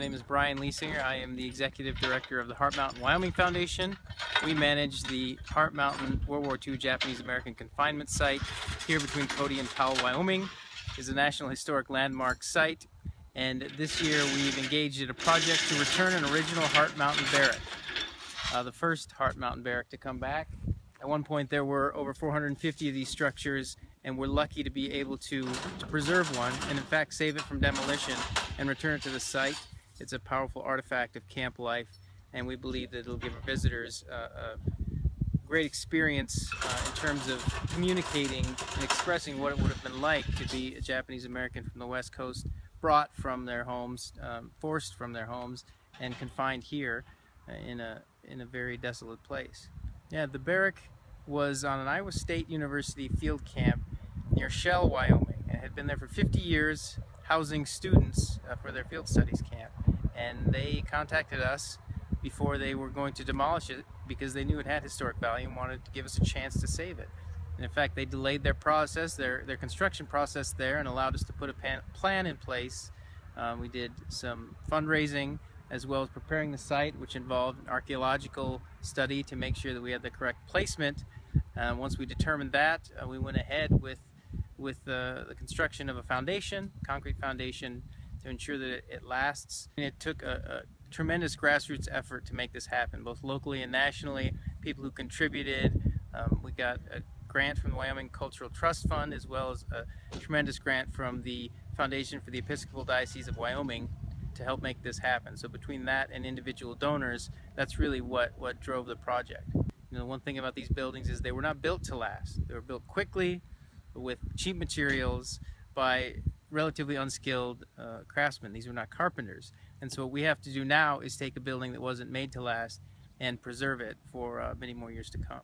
My name is Brian Leesinger. I am the Executive Director of the Heart Mountain Wyoming Foundation. We manage the Heart Mountain World War II Japanese American confinement site here between Cody and Powell, Wyoming. It's a National Historic Landmark site, and this year we've engaged in a project to return an original Heart Mountain Barrack, the first Heart Mountain Barrack to come back. At one point there were over 450 of these structures, and we're lucky to be able to preserve one and in fact save it from demolition and return it to the site. It's a powerful artifact of camp life, and we believe that it'll give our visitors a great experience in terms of communicating and expressing what it would have been like to be a Japanese American from the West Coast, brought from their homes, forced from their homes, and confined here in a very desolate place. Yeah, the barrack was on an Iowa State University field camp near Shell, Wyoming. It had been there for 50 years, housing students for their field studies camp. And they contacted us before they were going to demolish it because they knew it had historic value and wanted to give us a chance to save it. And in fact, they delayed their process, their construction process there, and allowed us to put a plan in place. We did some fundraising as well as preparing the site, which involved an archaeological study to make sure that we had the correct placement. Once we determined that, we went ahead with the construction of a foundation, concrete foundation, to ensure that it lasts. And it took a tremendous grassroots effort to make this happen, both locally and nationally. People who contributed. We got a grant from the Wyoming Cultural Trust Fund, as well as a tremendous grant from the Foundation for the Episcopal Diocese of Wyoming to help make this happen. So between that and individual donors, that's really what drove the project. You know, one thing about these buildings is they were not built to last. They were built quickly with cheap materials by relatively unskilled craftsmen. These were not carpenters. And so what we have to do now is take a building that wasn't made to last and preserve it for many more years to come.